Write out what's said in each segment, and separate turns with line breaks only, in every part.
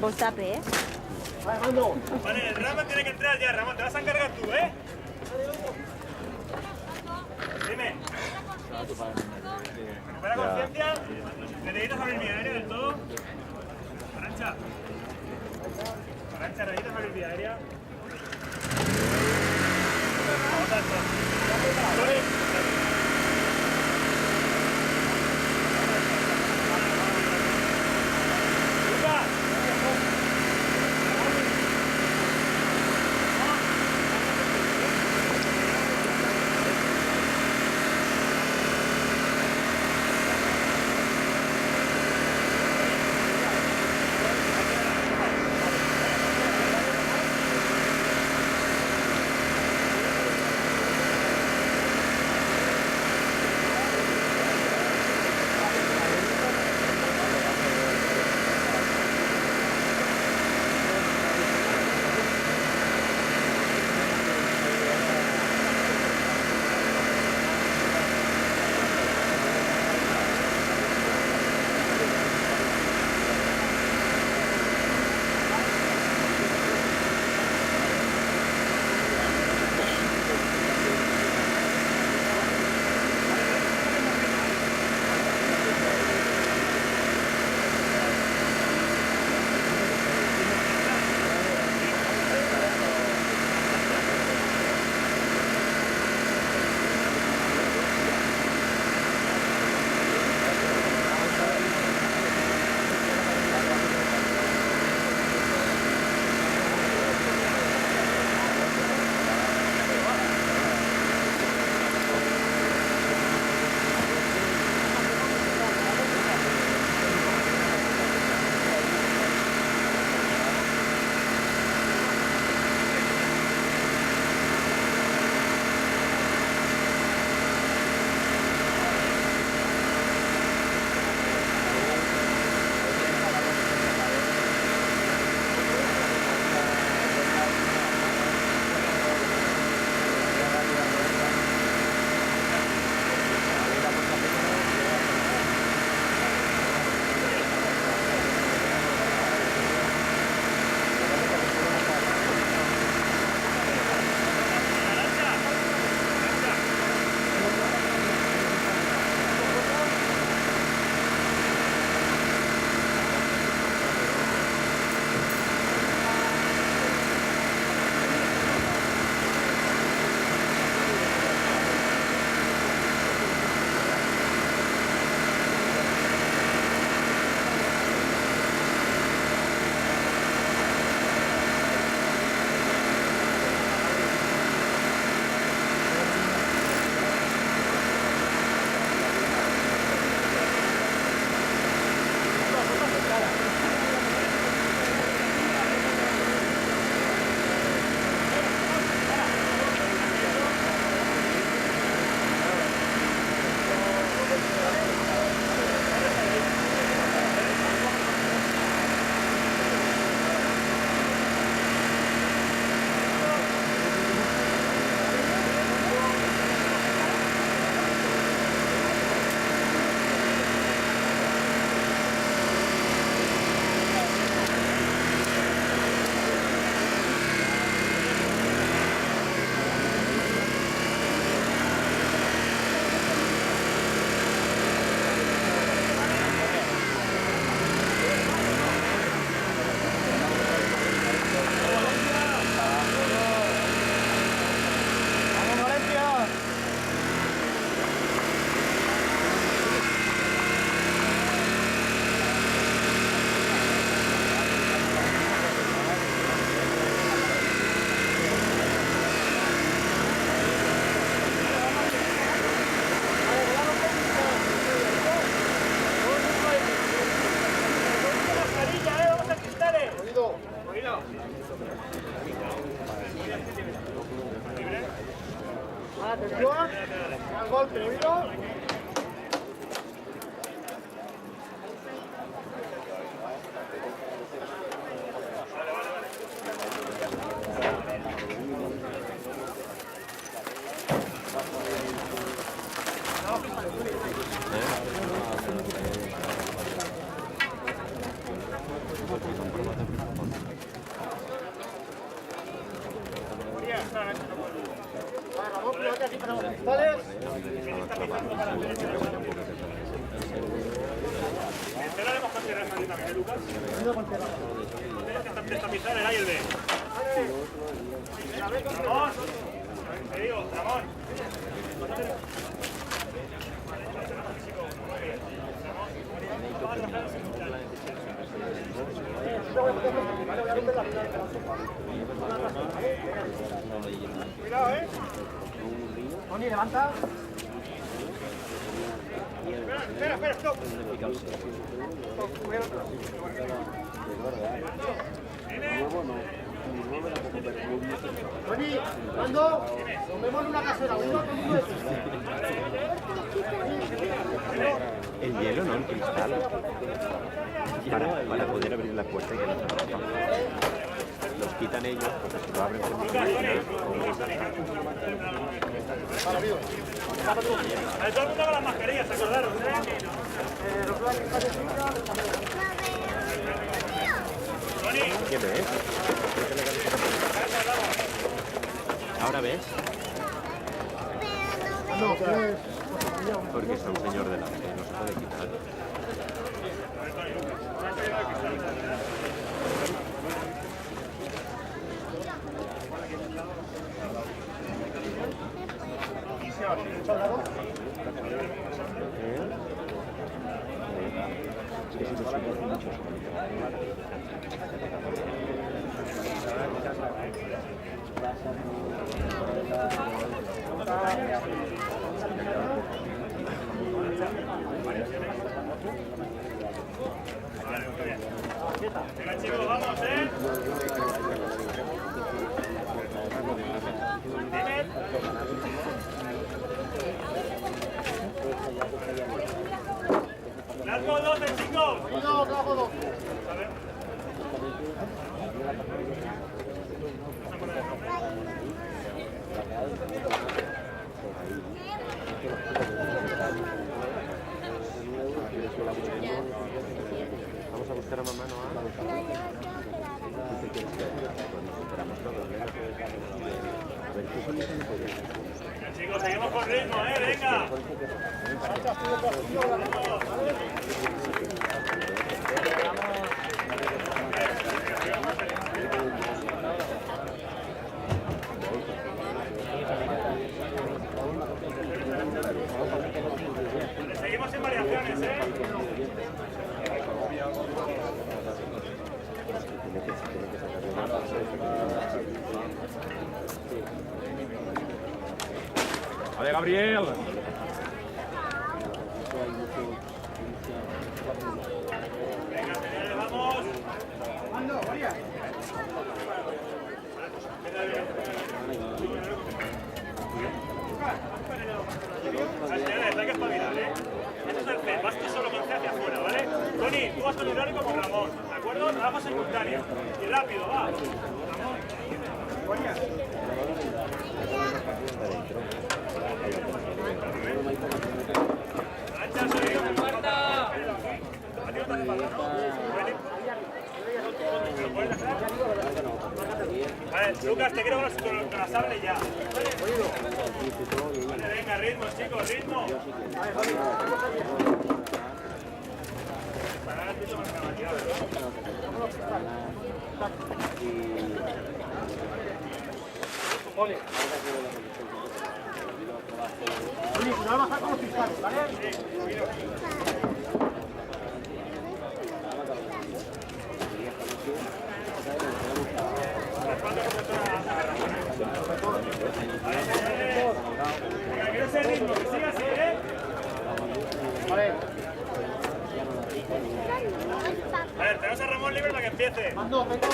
Bostape, ¿eh?
Vale, el Ramón tiene que entrar ya, Ramón, te vas a encargar tú, ¿eh? Dime. ¿Recupera conciencia? ¿Necesitas abrir vía aérea del todo? Arancha. Arancha, ¿necesitas abrir vía aérea? Vamos a esto.
Atención, al golpe, ¿oído?
¿Eh?
¿Vale?
Esperaremos con Teresa también, ¿eh, Lucas? Tienes que estabilizar el A y el B. Ramón, te digo, Ramón.
Cuidado, ¿eh? Tony, levanta. Espera, stop. Tony, ¿cuándo? Nos vemos en una casera, uno con un hueso.
El hielo, no el cristal. Para poder abrir la puerta y que no se rompa. Los quitan ellos porque si lo abren con un
Todo el mundo con las mascarillas, acordaros, Tony.
¿Qué ves? ¿Ahora ves?
No,
Porque está un señor delante, no se puede quitar.
Venga, chicos, vamos, Dime. Largo 12, chicos.
no, trabajo dos.
A ver.
Vamos a buscar a mamá, ¿no?
Chicos, seguimos con ritmo, venga. Seguimos en variaciones,
¡Vale, Gabriel!
Venga, señores, vamos.
¿Cuándo, María?
Señores, hay que espabilar, Este es el C, vas tú solo con C hacia afuera, ¿vale? Tony, tú vas con hidráulico con Ramón, ¿de acuerdo? Trabajo simultáneo. Y rápido, va. Ancha, soy yo. A ti no te hace falta, ¿no? ¿Me lo puedes dejar? Vale, Lucas, te quiero con la sable ya. Vale, venga, ritmo, chicos, ritmo. Para el piso más caballeado,
Ole. Oye, cuidado bajar con los cristales, ¿vale?
Venga, quiero ese ritmo, que siga así,
Vale.
A ver, tenemos a Ramón libre para que empiece.
Mando, vengo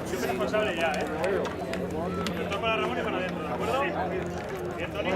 Soy responsable ya, Yo toco a Ramón y para adentro, ¿de acuerdo? Bien, Tony.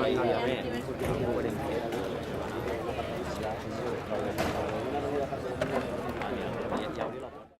ahí, a ver.